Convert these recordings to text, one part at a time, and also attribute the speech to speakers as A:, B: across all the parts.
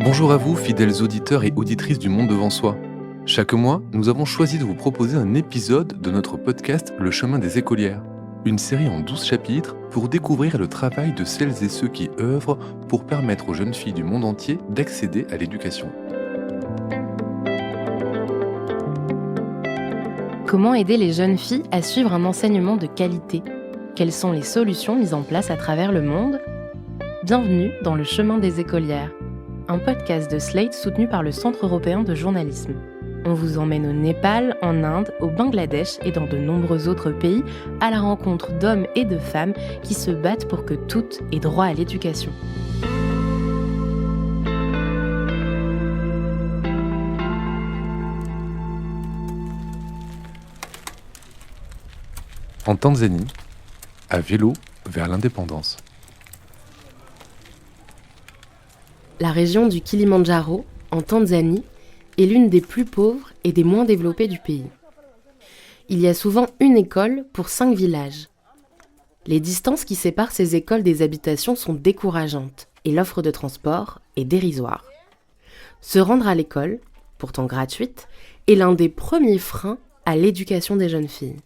A: Bonjour à vous, fidèles auditeurs et auditrices du Monde devant soi. Chaque mois, nous avons choisi de vous proposer un épisode de notre podcast Le chemin des écolières. Une série en 12 chapitres pour découvrir le travail de celles et ceux qui œuvrent pour permettre aux jeunes filles du monde entier d'accéder à l'éducation.
B: Comment aider les jeunes filles à suivre un enseignement de qualité ? Quelles sont les solutions mises en place à travers le monde ? Bienvenue dans Le chemin des écolières, un podcast de Slate soutenu par le Centre européen de journalisme. On vous emmène au Népal, en Inde, au Bangladesh et dans de nombreux autres pays à la rencontre d'hommes et de femmes qui se battent pour que toutes aient droit à l'éducation.
A: En Tanzanie, à vélo vers l'indépendance.
B: La région du Kilimandjaro, en Tanzanie, est l'une des plus pauvres et des moins développées du pays. Il y a souvent une école pour 5 villages. Les distances qui séparent ces écoles des habitations sont décourageantes et l'offre de transport est dérisoire. Se rendre à l'école, pourtant gratuite, est l'un des premiers freins à l'éducation des jeunes filles.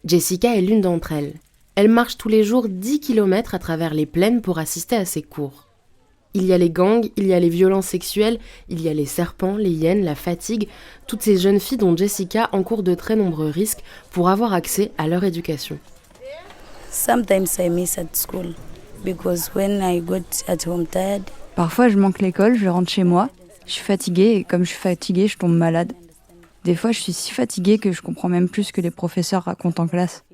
B: Jessica est l'une d'entre elles. Elle marche tous les jours 10 km à travers les plaines pour assister à ses cours. Il y a les gangs, il y a les violences sexuelles, il y a les serpents, les hyènes, la fatigue, toutes ces jeunes filles dont Jessica encourt de très nombreux risques pour avoir accès à leur éducation.
C: Parfois je manque l'école, je rentre chez moi, je suis fatiguée et comme je suis fatiguée, je tombe malade. Des fois je suis si fatiguée que je comprends même plus ce que les professeurs racontent en classe.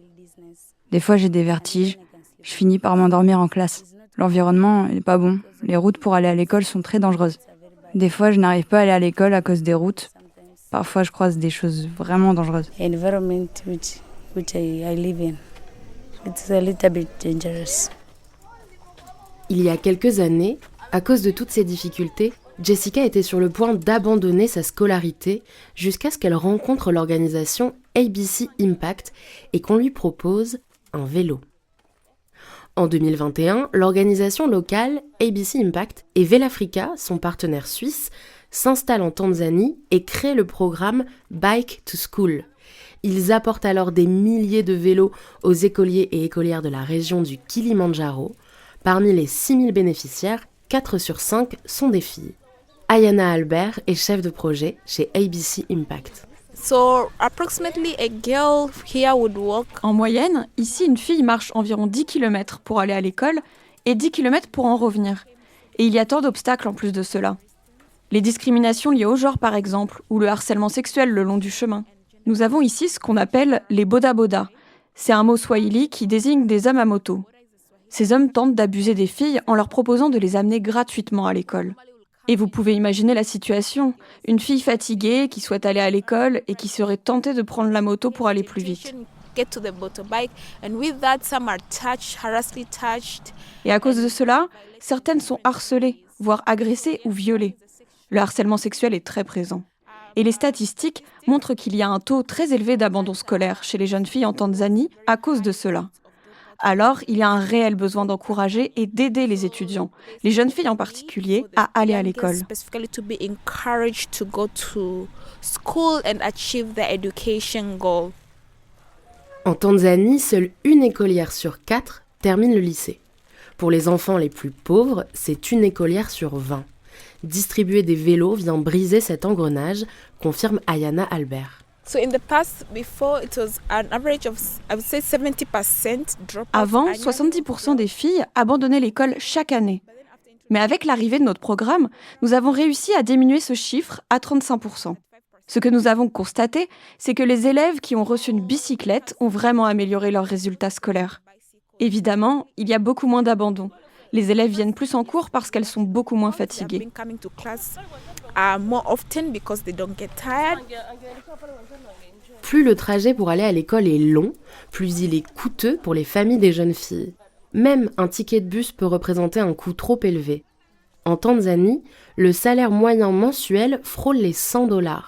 C: Des fois j'ai des vertiges, je finis par m'endormir en classe. L'environnement n'est pas bon. Les routes pour aller à l'école sont très dangereuses. Des fois, je n'arrive pas à aller à l'école à cause des routes. Parfois, je croise des choses vraiment dangereuses.
B: Il y a quelques années, à cause de toutes ces difficultés, Jessica était sur le point d'abandonner sa scolarité jusqu'à ce qu'elle rencontre l'organisation ABC Impact et qu'on lui propose un vélo. En 2021, l'organisation locale ABC Impact et Velafrika, son partenaire suisse, s'installent en Tanzanie et créent le programme Bike to School. Ils apportent alors des milliers de vélos aux écoliers et écolières de la région du Kilimandjaro. Parmi les 6000 bénéficiaires, 4 sur 5 sont des filles. Ayana Albert est chef de projet chez ABC Impact.
D: En moyenne, ici, une fille marche environ 10 km pour aller à l'école et 10 km pour en revenir. Et il y a tant d'obstacles en plus de cela. Les discriminations liées au genre, par exemple, ou le harcèlement sexuel le long du chemin. Nous avons ici ce qu'on appelle les boda-boda. C'est un mot swahili qui désigne des hommes à moto. Ces hommes tentent d'abuser des filles en leur proposant de les amener gratuitement à l'école. Et vous pouvez imaginer la situation. Une fille fatiguée qui souhaite aller à l'école et qui serait tentée de prendre la moto pour aller plus vite. Et à cause de cela, certaines sont harcelées, voire agressées ou violées. Le harcèlement sexuel est très présent. Et les statistiques montrent qu'il y a un taux très élevé d'abandon scolaire chez les jeunes filles en Tanzanie à cause de cela. Alors, il y a un réel besoin d'encourager et d'aider les étudiants, les jeunes filles en particulier, à aller à l'école.
B: En Tanzanie, seule une écolière sur 4 termine le lycée. Pour les enfants les plus pauvres, c'est une écolière sur 20. Distribuer des vélos vient briser cet engrenage, confirme Ayana Albert.
D: Avant, 70% des filles abandonnaient l'école chaque année. Mais avec l'arrivée de notre programme, nous avons réussi à diminuer ce chiffre à 35%. Ce que nous avons constaté, c'est que les élèves qui ont reçu une bicyclette ont vraiment amélioré leurs résultats scolaires. Évidemment, il y a beaucoup moins d'abandon. Les élèves viennent plus en cours parce qu'elles sont beaucoup moins fatiguées.
B: Plus le trajet pour aller à l'école est long, plus il est coûteux pour les familles des jeunes filles. Même un ticket de bus peut représenter un coût trop élevé. En Tanzanie, le salaire moyen mensuel frôle les $100,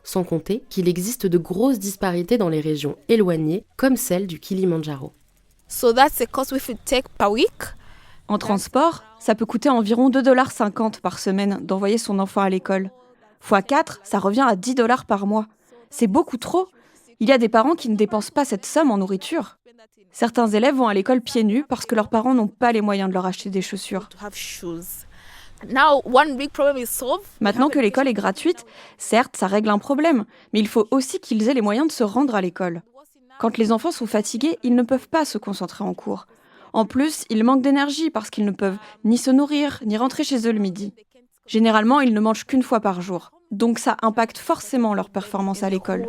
B: sans compter qu'il existe de grosses disparités dans les régions éloignées, comme celle du Kilimandjaro.
D: En transport, ça peut coûter environ 2,50 $ par semaine d'envoyer son enfant à l'école. Fois 4, ça revient à 10 $ par mois. C'est beaucoup trop. Il y a des parents qui ne dépensent pas cette somme en nourriture. Certains élèves vont à l'école pieds nus parce que leurs parents n'ont pas les moyens de leur acheter des chaussures. Maintenant que l'école est gratuite, certes, ça règle un problème, mais il faut aussi qu'ils aient les moyens de se rendre à l'école. Quand les enfants sont fatigués, ils ne peuvent pas se concentrer en cours. En plus, ils manquent d'énergie parce qu'ils ne peuvent ni se nourrir, ni rentrer chez eux le midi. Généralement, ils ne mangent qu'une fois par jour. Donc ça impacte forcément leur performance à l'école.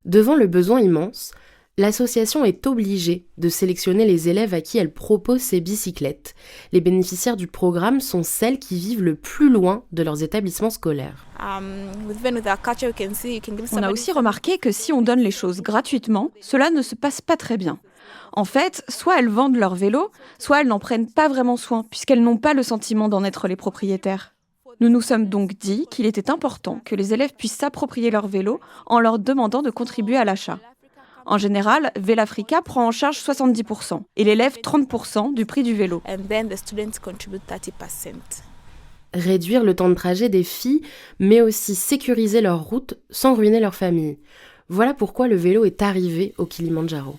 B: Devant le besoin immense, l'association est obligée de sélectionner les élèves à qui elle propose ses bicyclettes. Les bénéficiaires du programme sont celles qui vivent le plus loin de leurs établissements scolaires.
D: On a aussi remarqué que si on donne les choses gratuitement, cela ne se passe pas très bien. En fait, soit elles vendent leur vélo, soit elles n'en prennent pas vraiment soin, puisqu'elles n'ont pas le sentiment d'en être les propriétaires. Nous nous sommes donc dit qu'il était important que les élèves puissent s'approprier leur vélo en leur demandant de contribuer à l'achat. En général, Velafrica prend en charge 70% et l'élève 30% du prix du vélo.
B: Réduire le temps de trajet des filles, mais aussi sécuriser leur route sans ruiner leur famille. Voilà pourquoi le vélo est arrivé au Kilimandjaro.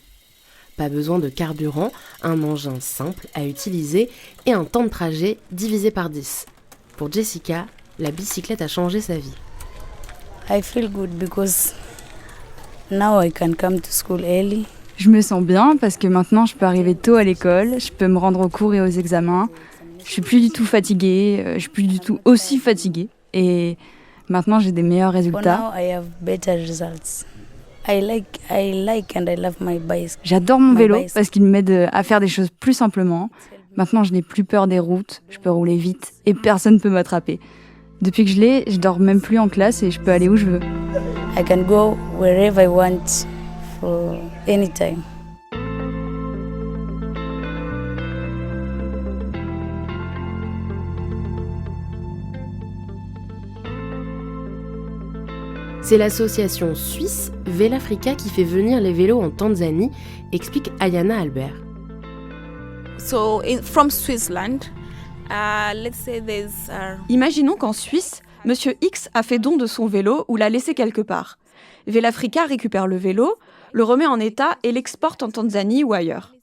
B: Pas besoin de carburant, un engin simple à utiliser et un temps de trajet divisé par 10. Pour Jessica, la bicyclette a changé sa vie.
E: I feel good because now I can come to school early.
C: Je me sens bien parce que maintenant je peux arriver tôt à l'école, je peux me rendre aux cours et aux examens. Je suis plus du tout fatiguée, je suis plus du tout aussi fatiguée. Et maintenant j'ai des meilleurs résultats.
E: Now I have better results. I like and I love my bike.
C: J'adore mon vélo parce qu'il m'aide à faire des choses plus simplement. Maintenant, je n'ai plus peur des routes, je peux rouler vite et personne ne peut m'attraper. Depuis que je l'ai, je dors même plus en classe et je peux aller où je veux.
E: I can go wherever I want for any time.
B: C'est l'association suisse Velafrica qui fait venir les vélos en Tanzanie, explique Ayana Albert.
D: Imaginons qu'en Suisse, Monsieur X a fait don de son vélo ou l'a laissé quelque part. Velafrica récupère le vélo, le remet en état et l'exporte en Tanzanie ou ailleurs.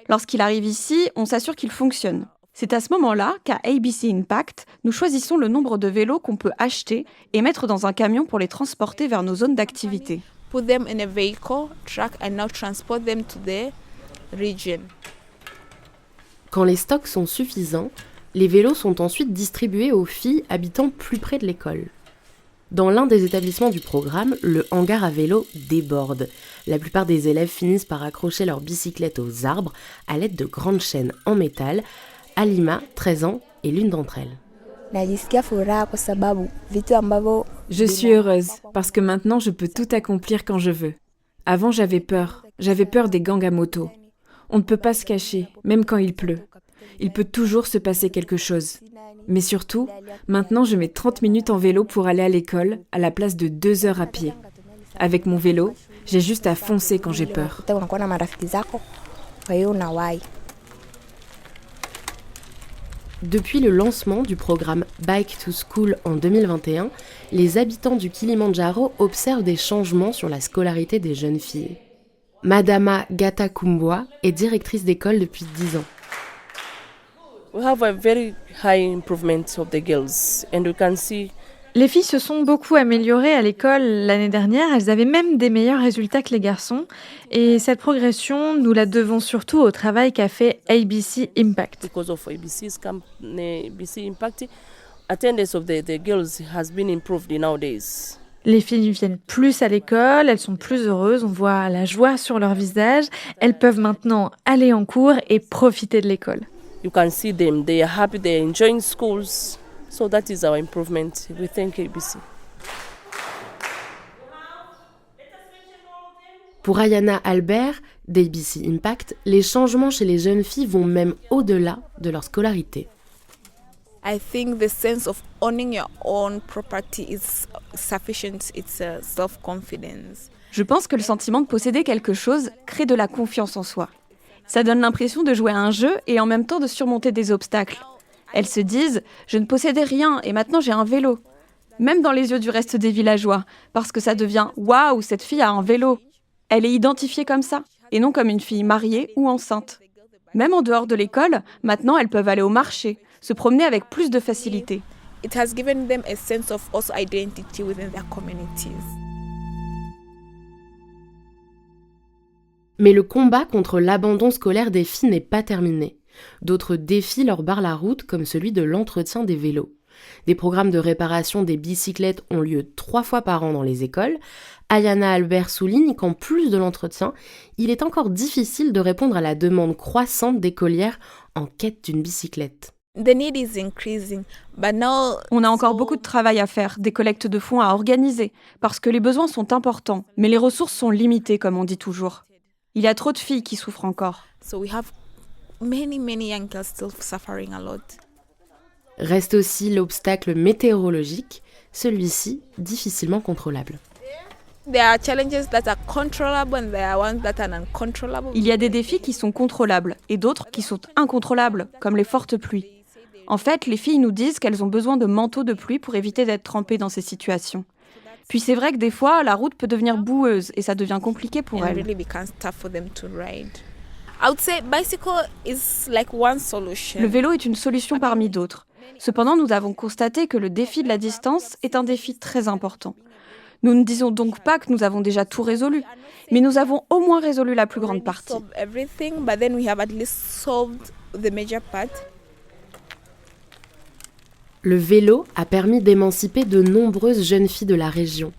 D: Lorsqu'il arrive ici, on s'assure qu'il fonctionne. C'est à ce moment-là qu'à ABC Impact, nous choisissons le nombre de vélos qu'on peut acheter et mettre dans un camion pour les transporter vers nos zones d'activité.
B: Quand les stocks sont suffisants, les vélos sont ensuite distribués aux filles habitant plus près de l'école. Dans l'un des établissements du programme, le hangar à vélo déborde. La plupart des élèves finissent par accrocher leurs bicyclettes aux arbres à l'aide de grandes chaînes en métal. Alima, 13 ans, est l'une d'entre elles.
F: Je suis heureuse parce que maintenant je peux tout accomplir quand je veux. Avant j'avais peur des gangs à moto. On ne peut pas se cacher, même quand il pleut. Il peut toujours se passer quelque chose. Mais surtout, maintenant je mets 30 minutes en vélo pour aller à l'école à la place de 2 heures à pied. Avec mon vélo, j'ai juste à foncer quand j'ai peur.
B: Depuis le lancement du programme Bike to School en 2021, les habitants du Kilimandjaro observent des changements sur la scolarité des jeunes filles. Madama Gata Kumbwa est directrice d'école depuis 10 ans.
G: Les filles se sont beaucoup améliorées à l'école l'année dernière. Elles avaient même des meilleurs résultats que les garçons. Et cette progression, nous la devons surtout au travail qu'a fait ABC Impact. Les filles viennent plus à l'école, elles sont plus heureuses, on voit la joie sur leur visage. Elles peuvent maintenant aller en cours et profiter de l'école.
H: You can see them, they are happy, they are enjoying schools. So that is our improvement. We thank ABC.
B: Pour Ayana Albert, d'ABC Impact, les changements chez les jeunes filles vont même au-delà de leur scolarité.
I: I think the sense of owning your own property is sufficient. It's a self-confidence.
D: Je pense que le sentiment de posséder quelque chose crée de la confiance en soi. Ça donne l'impression de jouer à un jeu et en même temps de surmonter des obstacles. Elles se disent « je ne possédais rien et maintenant j'ai un vélo ». Même dans les yeux du reste des villageois, parce que ça devient « waouh, cette fille a un vélo ». Elle est identifiée comme ça, et non comme une fille mariée ou enceinte. Même en dehors de l'école, maintenant elles peuvent aller au marché, se promener avec plus de facilité.
I: It has given them a sense of also identity within their communities.
B: Mais le combat contre l'abandon scolaire des filles n'est pas terminé. D'autres défis leur barrent la route, comme celui de l'entretien des vélos. Des programmes de réparation des bicyclettes ont lieu 3 fois par an dans les écoles. Ayana Albert souligne qu'en plus de l'entretien, il est encore difficile de répondre à la demande croissante d'écolières en quête d'une bicyclette.
I: The need is increasing, but now...
D: On a encore beaucoup de travail à faire, des collectes de fonds à organiser, parce que les besoins sont importants, mais les ressources sont limitées, comme on dit toujours. Il y a trop de filles qui souffrent encore.
I: So we have many young girls still suffering a lot.
B: Reste aussi l'obstacle météorologique, celui-ci difficilement contrôlable.
I: There are challenges that are controllable and there are ones that are uncontrollable.
D: Il y a des défis qui sont contrôlables et d'autres qui sont incontrôlables, comme les fortes pluies. En fait, les filles nous disent qu'elles ont besoin de manteaux de pluie pour éviter d'être trempées dans ces situations. Puis c'est vrai que des fois, la route peut devenir boueuse et ça devient compliqué pour elles. Le vélo est une solution parmi d'autres. Cependant, nous avons constaté que le défi de la distance est un défi très important. Nous ne disons donc pas que nous avons déjà tout résolu, mais nous avons au moins résolu la plus grande partie.
B: Le vélo a permis d'émanciper de nombreuses jeunes filles de la région.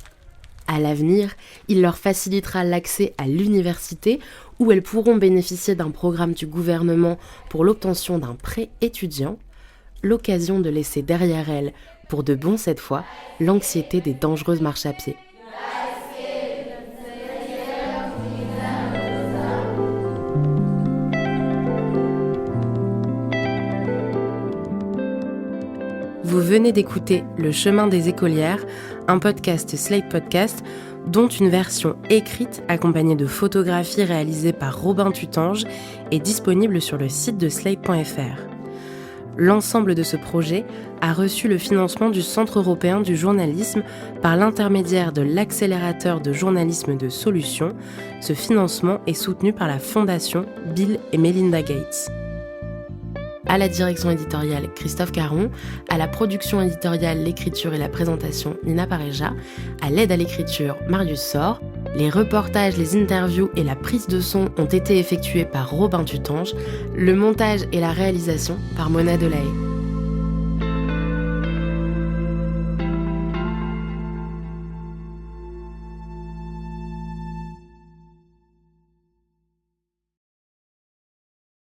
B: À l'avenir, il leur facilitera l'accès à l'université où elles pourront bénéficier d'un programme du gouvernement pour l'obtention d'un prêt étudiant, l'occasion de laisser derrière elles, pour de bon cette fois, l'anxiété des dangereuses marches à pied. Vous venez d'écouter Le chemin des écolières, un podcast Slate Podcast, dont une version écrite accompagnée de photographies réalisées par Robin Tutange est disponible sur le site de slate.fr. L'ensemble de ce projet a reçu le financement du Centre européen du journalisme par l'intermédiaire de l'accélérateur de journalisme de Solutions. Ce financement est soutenu par la Fondation Bill et Melinda Gates. À la direction éditoriale, Christophe Caron, à la production éditoriale, l'écriture et la présentation, Nina Pareja, à l'aide à l'écriture, Marius Sor. Les reportages, les interviews et la prise de son ont été effectués par Robin Tutange, le montage et la réalisation par Mona Delahaye.